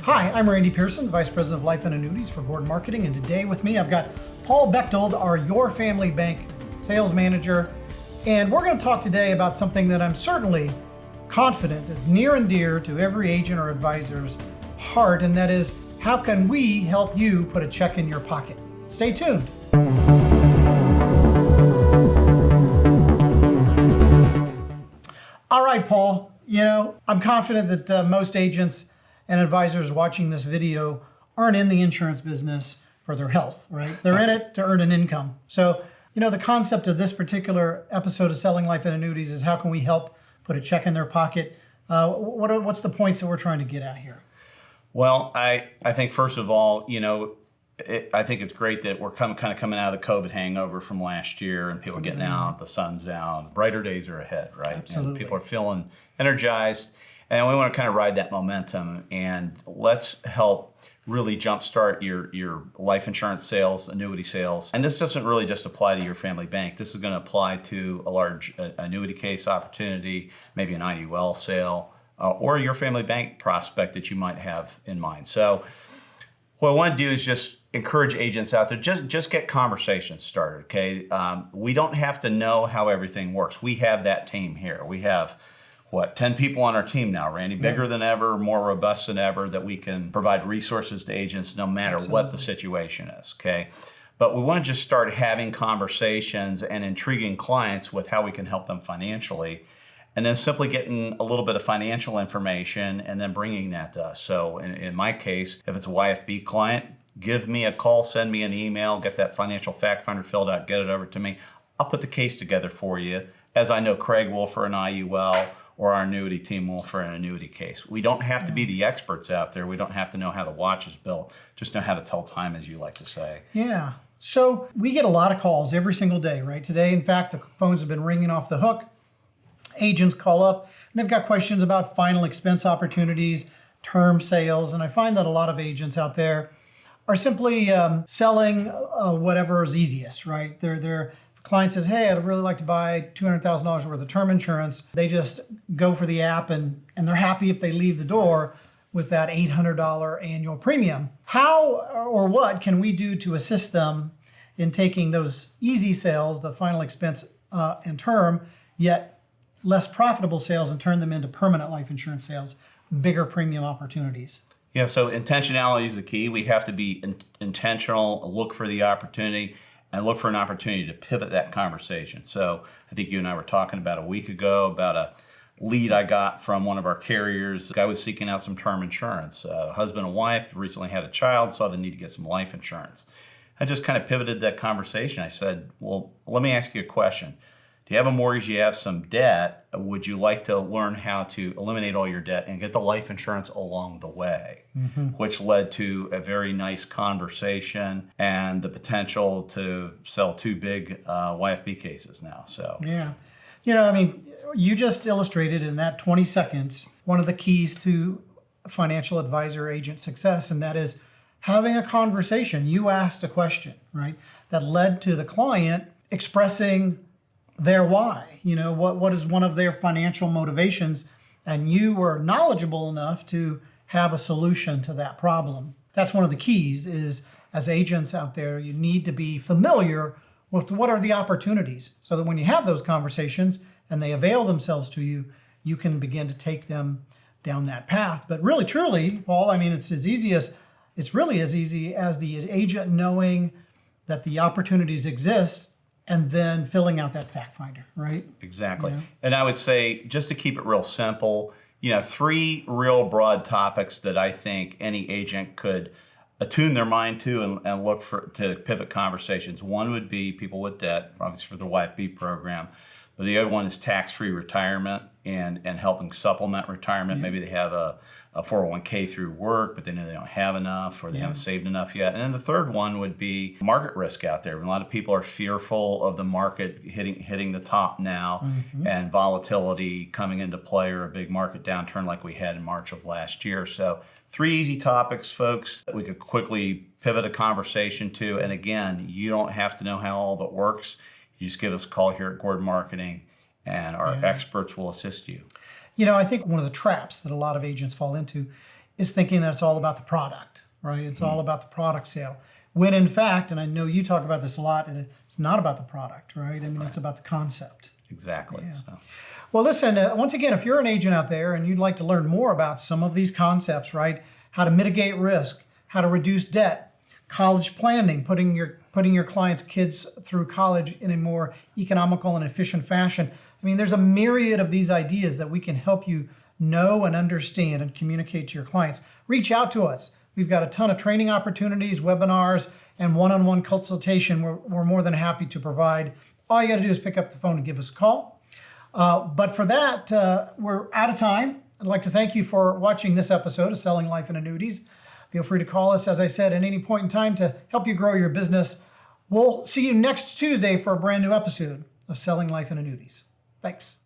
Hi, I'm Randy Pearson, Vice President of Life and Annuities for Gord Marketing, and today with me I've got Paul Bechtold, our Your Family Bank Sales Manager, and we're going to talk today about something that I'm certainly confident is near and dear to every agent or advisor's heart, and that is, how can we help you put a check in your pocket? Stay tuned. All right, Paul, I'm confident that most agents and advisors watching this video aren't in the insurance business for their health, right? They're in it to earn an income. So, the concept of this particular episode of Selling Life and Annuities is how can we help put a check in their pocket? What's the points that we're trying to get at here? Well, I think first of all, I think it's great that we're kind of coming out of the COVID hangover from last year, and people are getting out, the sun's out, brighter days are ahead, right? Absolutely. And people are feeling energized, and we want to kind of ride that momentum, and let's help really jumpstart your life insurance sales, annuity sales. And this doesn't really just apply to your family bank. This is going to apply to a large annuity case opportunity, maybe an IUL sale, or your family bank prospect that you might have in mind. So what I want to do is just encourage agents out there, just get conversations started, okay? We don't have to know how everything works. We have that team here. We have, 10 people on our team now, Randy, bigger than ever, more robust than ever, that we can provide resources to agents no matter what the situation is, okay? But we want to just start having conversations and intriguing clients with how we can help them financially, and then simply getting a little bit of financial information and then bringing that to us. So in my case, if it's a YFB client, give me a call, send me an email, get that financial fact finder filled out, get it over to me. I'll put the case together for you, as I know Craig will for an IUL, or our annuity team will for an annuity case. We don't have to be the experts out there. We don't have to know how the watch is built. Just know how to tell time, as you like to say. Yeah. So we get a lot of calls every single day, right? Today, in fact, the phones have been ringing off the hook. Agents call up and they've got questions about final expense opportunities, term sales, and I find that a lot of agents out there are simply selling whatever is easiest, right? Their client says, hey, I'd really like to buy $200,000 worth of term insurance. They just go for the app and they're happy if they leave the door with that $800 annual premium. How or what can we do to assist them in taking those easy sales, the final expense and term, yet less profitable sales, and turn them into permanent life insurance sales, bigger premium opportunities? Yeah, so intentionality is the key. We have to be intentional, look for the opportunity, and look for an opportunity to pivot that conversation. So I think you and I were talking about a week ago about a lead I got from one of our carriers. The guy was seeking out some term insurance. Husband and wife recently had a child, saw the need to get some life insurance. I just kind of pivoted that conversation. I said, well, let me ask you a question. Do you have a mortgage? You have some debt. Would you like to learn how to eliminate all your debt and get the life insurance along the way? Which led to a very nice conversation and the potential to sell 2 big YFB cases now. So yeah, you just illustrated in that 20 seconds one of the keys to financial advisor agent success, and that is having a conversation. You asked a question, right, that led to the client expressing their why, what is one of their financial motivations, and you were knowledgeable enough to have a solution to that problem. That's one of the keys is, as agents out there, you need to be familiar with what are the opportunities, so that when you have those conversations and they avail themselves to you, you can begin to take them down that path. But really, truly, Paul, it's really as easy as the agent knowing that the opportunities exist and then filling out that fact finder, right? Exactly. Yeah. And I would say, just to keep it real simple, 3 real broad topics that I think any agent could attune their mind to and look to pivot conversations. One would be people with debt, obviously for the YFB program, but the other one is tax-free retirement and helping supplement retirement. Maybe they have a 401k through work, but they know they don't have enough, or they haven't saved enough yet. And then the third one would be market risk out there. A lot of people are fearful of the market hitting the top now, and volatility coming into play, or a big market downturn like we had in March of last year. So 3 easy topics, folks, that we could quickly pivot a conversation to. And again, you don't have to know how all of it works. You just give us a call here at Gord Marketing, and our experts will assist you. I think one of the traps that a lot of agents fall into is thinking that it's all about the product, right? It's all about the product sale. When in fact, and I know you talk about this a lot, and it's not about the product, right? I mean, it's about the concept. Exactly. So. Well, listen, once again, if you're an agent out there and you'd like to learn more about some of these concepts, right? How to mitigate risk, how to reduce debt, college planning, putting your clients' kids through college in a more economical and efficient fashion. I mean, there's a myriad of these ideas that we can help you know and understand and communicate to your clients. Reach out to us. We've got a ton of training opportunities, webinars, and one-on-one consultation we're more than happy to provide. All you got to do is pick up the phone and give us a call. But for that, we're out of time. I'd like to thank you for watching this episode of Selling Life and Annuities. Feel free to call us, as I said, at any point in time to help you grow your business. We'll see you next Tuesday for a brand new episode of Selling Life and Annuities. Thanks.